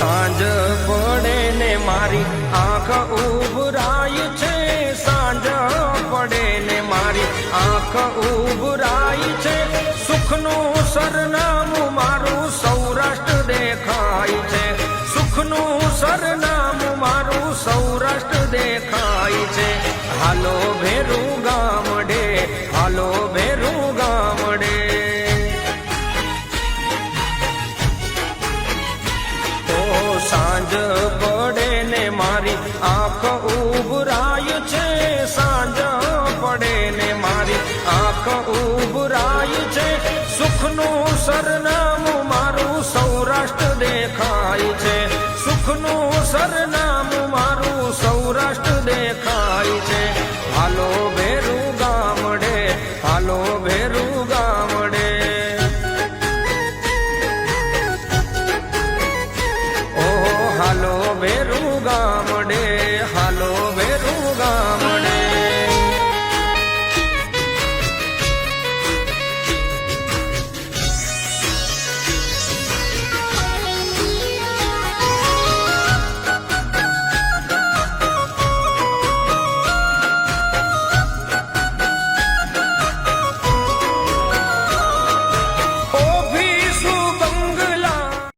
સાંજ પડે ને મારી આંખ ઉભરાય છે, સાંજ પડે ને મારી આંખ ઉભરાય છે, સુખનું સરનામું મારું સૌરાષ્ટ્ર દેખાય છે, સુખનું સરનામું મારું સૌરાષ્ટ્ર દેખાય છે. હાલો ભેરું ગામડે, હાલો ભેરું ગામડે. સાંજ પડે ને મારી આંખ ઉભરાય છે, સાંજ પડે ને મારી આંખ ઉભરાય છે, સુખનું સરનામું મારું સૌરાષ્ટ્ર દેખાય છે, સુખનું સરનામું